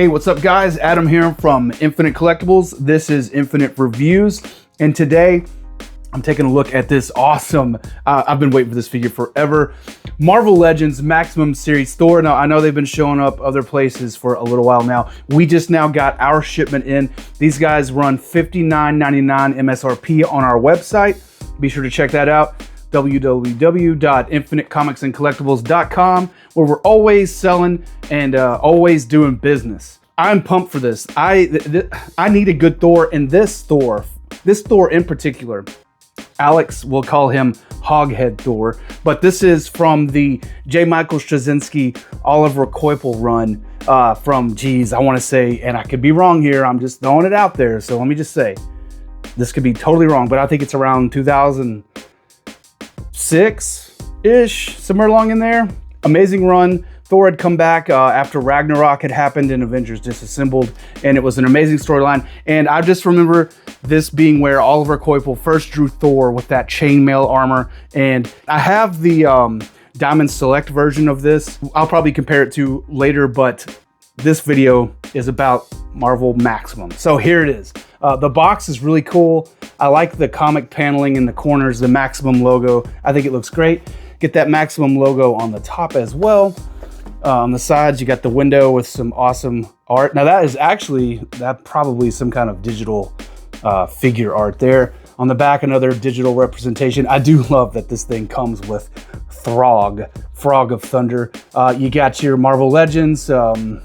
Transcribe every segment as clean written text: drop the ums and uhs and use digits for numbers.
Hey, what's up guys? Adam here from Infinite Collectibles. This is Infinite Reviews, and today I'm taking a look at this awesome, I've been waiting for this figure forever, Marvel Legends Maximum Series Thor. Now, I know they've been showing up other places for a little while now. We just now got our shipment in. These guys run $59.99 MSRP on our website. Be sure to check that out. www.infinitecomicsandcollectibles.com, where we're always selling and always doing business. I'm pumped for this. I need a good Thor, and this Thor in particular, Alex will call him Hoghead Thor, but this is from the J. Michael Straczynski Oliver Coipel run from, geez, I want to say, and I could be wrong here, I'm just throwing it out there, so let me just say, this could be totally wrong, but I think it's around 2006-ish, somewhere along in there. Amazing run. Thor had come back after Ragnarok had happened and Avengers Disassembled, and it was an amazing storyline. And I just remember this being where Oliver Coipel first drew Thor with that chainmail armor. And I have the Diamond Select version of this. I'll probably compare it to later, but this video is about Marvel Maximum. So here it is. The box is really cool. I like the comic paneling in the corners, the Maximum logo. I think it looks great. Get that Maximum logo on the top as well. On the sides, you got the window with some awesome art. Now that is actually, probably some kind of digital figure art there. On the back, another digital representation. I do love that this thing comes with Frog of Thunder. You got your Marvel Legends, some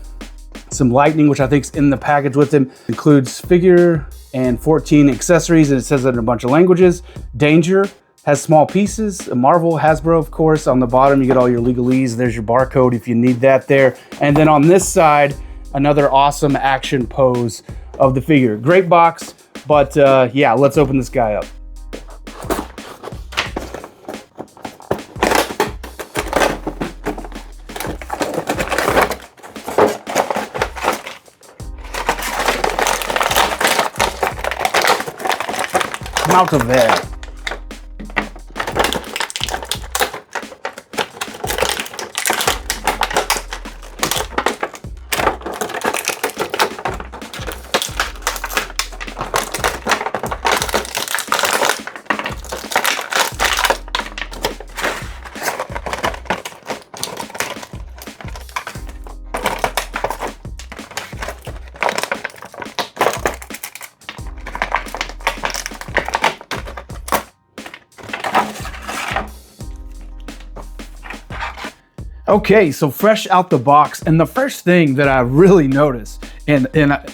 lightning, which I think is in the package with them. Includes figure and 14 accessories, and it says it in a bunch of languages. Danger has small pieces. Marvel, Hasbro, of course. On the bottom, you get all your legalese. There's your barcode if you need that there. And then on this side, another awesome action pose of the figure. Great box, but yeah, let's open this guy up. Come out of there. Okay, so fresh out the box, and the first thing that I really notice, and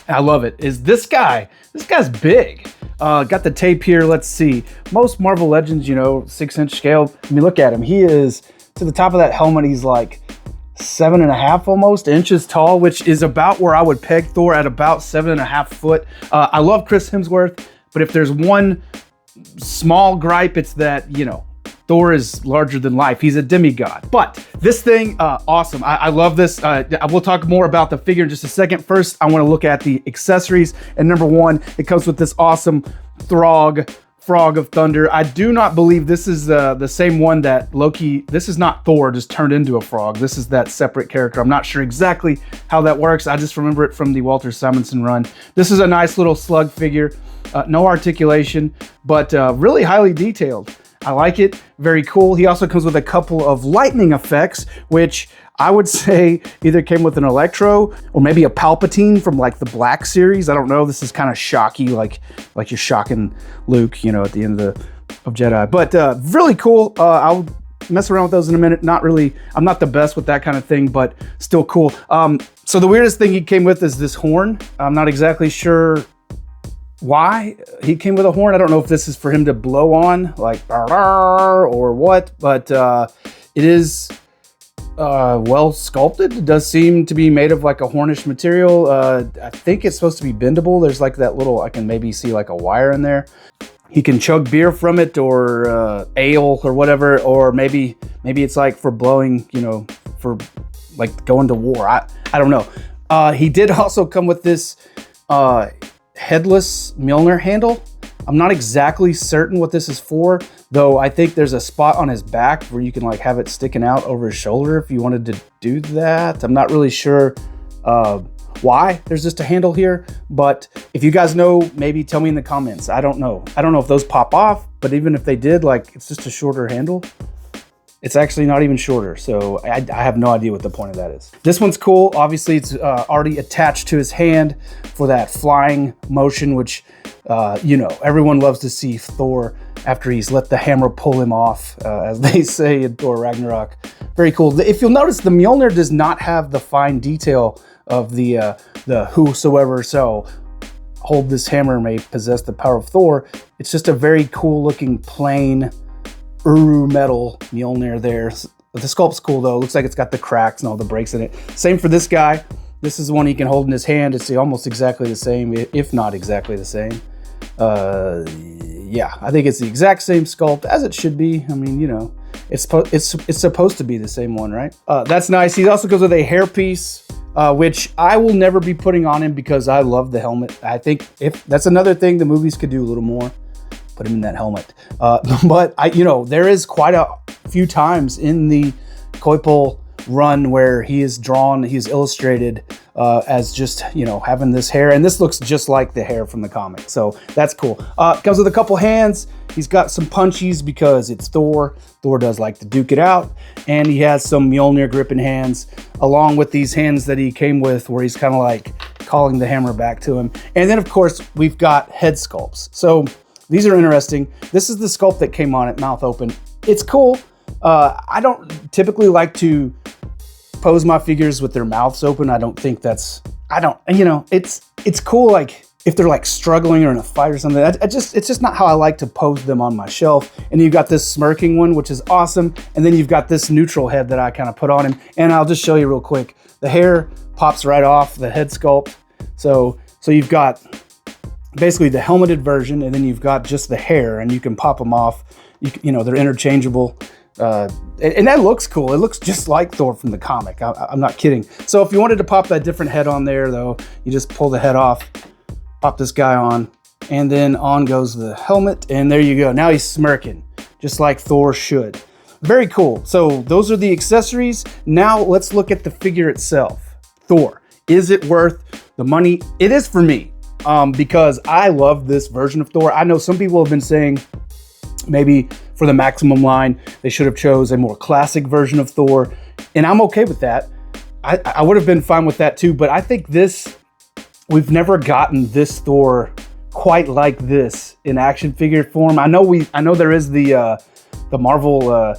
I love it, is this guy. This guy's big. Got the tape here, let's see. Most Marvel Legends, 6-inch scale. I mean, look at him. He is, to the top of that helmet, he's like 7.5 almost inches tall, which is about where I would peg Thor, at about 7.5 foot. I love Chris Hemsworth, but if there's one small gripe, it's that, Thor is larger than life. He's a demigod. But this thing, awesome. I love this. We'll talk more about the figure in just a second. First, I want to look at the accessories. And number one, it comes with this awesome Frog of Thunder. I do not believe this is the same one that Loki, this is not Thor just turned into a frog. This is that separate character. I'm not sure exactly how that works. I just remember it from the Walter Simonson run. This is a nice little slug figure. No articulation, but really highly detailed. I like it, very cool. He also comes with a couple of lightning effects, which I would say either came with an Electro or maybe a Palpatine from like the Black series. I don't know, this is kind of shocky, like you're shocking Luke, at the end of Jedi. But really cool. I'll mess around with those in a minute. Not really, I'm not the best with that kind of thing, but still cool. So the weirdest thing he came with is this horn. I'm not exactly sure why he came with a horn. I don't know if this is for him to blow on, like, or what, but it is well sculpted. It does seem to be made of like a hornish material. I think it's supposed to be bendable. There's like that little, I can maybe see like a wire in there. He can chug beer from it, or ale or whatever, or maybe it's like for blowing, for like going to war. I don't know. He did also come with this headless Mjolnir handle. I'm not exactly certain what this is for, though I think there's a spot on his back where you can like have it sticking out over his shoulder if you wanted to do that. I'm not really sure why there's just a handle here, but if you guys know, maybe tell me in the comments. I don't know. I don't know if those pop off, but even if they did, like, it's just a shorter handle. It's actually not even shorter, so I have no idea what the point of that is. This one's cool. Obviously, it's already attached to his hand for that flying motion, which, you know, everyone loves to see Thor after he's let the hammer pull him off, as they say in Thor Ragnarok. Very cool. If you'll notice, the Mjolnir does not have the fine detail of the whosoever so hold this hammer may possess the power of Thor. It's just a very cool looking plain Uru metal Mjolnir there. The sculpt's cool though. Looks like it's got the cracks and all the breaks in it. Same for this guy. This is the one he can hold in his hand. It's almost exactly the same, if not exactly the same. Yeah, I think it's the exact same sculpt as it should be. I mean, you know, it's supposed to be the same one, right? That's nice. He also goes with a hairpiece, which I will never be putting on him because I love the helmet. I think if that's another thing the movies could do a little more. Put him in that helmet. But you know, there is quite a few times in the Koipel run where he is drawn, he's illustrated as just, you know, having this hair, and this looks just like the hair from the comic, so that's cool. Comes with a couple hands. He's got some punchies because it's Thor. Thor does like to duke it out, and he has some Mjolnir gripping hands along with these hands that he came with where he's kind of like calling the hammer back to him. And then of course we've got head sculpts. So these are interesting. This is the sculpt that came on it, mouth open. It's cool. I don't typically like to pose my figures with their mouths open. I don't think that's, you know, it's cool like if they're like struggling or in a fight or something. It's just not how I like to pose them on my shelf. And you've got this smirking one, which is awesome. And then you've got this neutral head that I kind of put on him. And I'll just show you real quick. The hair pops right off the head sculpt. So you've got basically the helmeted version, and then you've got just the hair, and you can pop them off. You know, they're interchangeable. And that looks cool. It looks just like Thor from the comic. I'm not kidding. So if you wanted to pop that different head on there, though, you just pull the head off, pop this guy on, and then on goes the helmet, and there you go. Now he's smirking, just like Thor should. Very cool. So those are the accessories. Now let's look at the figure itself. Thor. Is it worth the money? It is for me. Because I love this version of Thor. I know some people have been saying maybe for the Maximum line, they should have chose a more classic version of Thor. And I'm okay with that. I would have been fine with that too, but I think we've never gotten this Thor quite like this in action figure form. I know there is the Marvel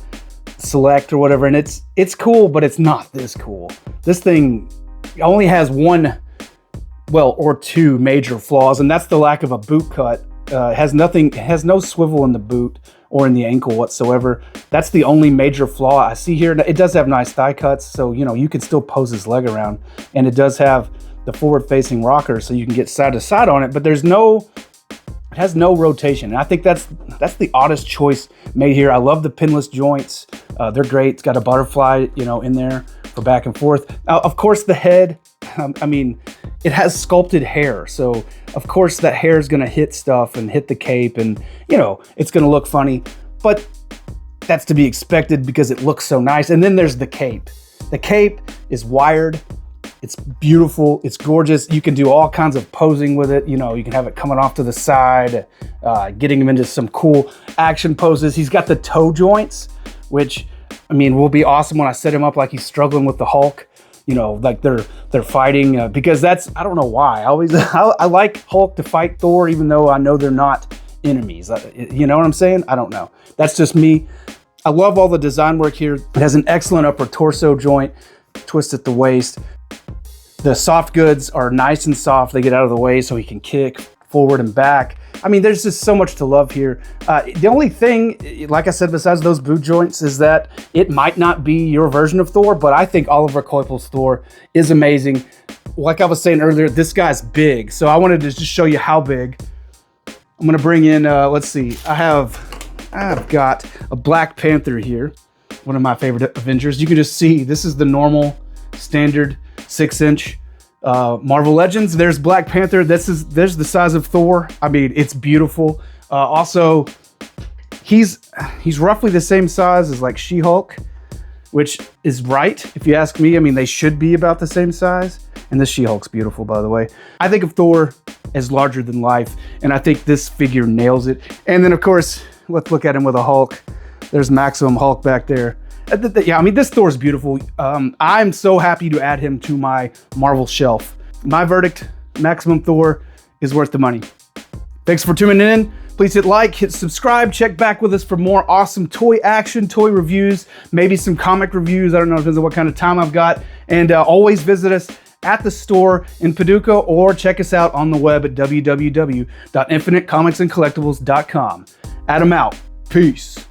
Select or whatever, and it's cool, but it's not this cool. This thing only has one, well, or two major flaws, and that's the lack of a boot cut. It has no swivel in the boot or in the ankle whatsoever. That's the only major flaw I see here. It does have nice thigh cuts, so you know you can still pose his leg around, and it does have the forward-facing rocker, so you can get side to side on it. But it has no rotation, and I think that's the oddest choice made here. I love the pinless joints; they're great. It's got a butterfly, you know, in there for back and forth. Now, of course, the head. I mean, it has sculpted hair, so of course that hair is going to hit stuff and hit the cape, and you know it's going to look funny, but that's to be expected because it looks so nice. And then there's the cape. The cape is wired. It's beautiful. It's gorgeous. You can do all kinds of posing with it. You know, you can have it coming off to the side, getting him into some cool action poses. He's got the toe joints, which I mean will be awesome when I set him up like he's struggling with the Hulk. You know, like they're fighting because that's, I don't know why. I like Hulk to fight Thor, even though I know they're not enemies. You know what I'm saying? I don't know. That's just me. I love all the design work here. It has an excellent upper torso joint, twist at the waist. The soft goods are nice and soft. They get out of the way so he can kick forward and back. I mean, there's just so much to love here. The only thing, like I said, besides those boot joints, is that it might not be your version of Thor, but I think Oliver Koipel's Thor is amazing. Like I was saying earlier, this guy's big, so I wanted to just show you how big. I'm gonna bring in, let's see, I've got a Black Panther here, one of my favorite Avengers. You can just see, this is the normal, standard 6-inch Marvel Legends. There's Black Panther. There's the size of Thor. I mean, it's beautiful. Also, he's roughly the same size as like She-Hulk, which is right if you ask me. I mean, they should be about the same size. And this She-Hulk's beautiful, by the way. I think of Thor as larger than life, and I think this figure nails it. And then, of course, let's look at him with a Hulk. There's Maximum Hulk back there. Yeah, I mean, this Thor's beautiful. I'm so happy to add him to my Marvel shelf. My verdict, Maximum Thor is worth the money. Thanks for tuning in. Please hit like, hit subscribe, check back with us for more awesome toy action, toy reviews, maybe some comic reviews. I don't know, depends on what kind of time I've got. And always visit us at the store in Paducah, or check us out on the web at www.infinitecomicsandcollectibles.com. Adam out. Peace.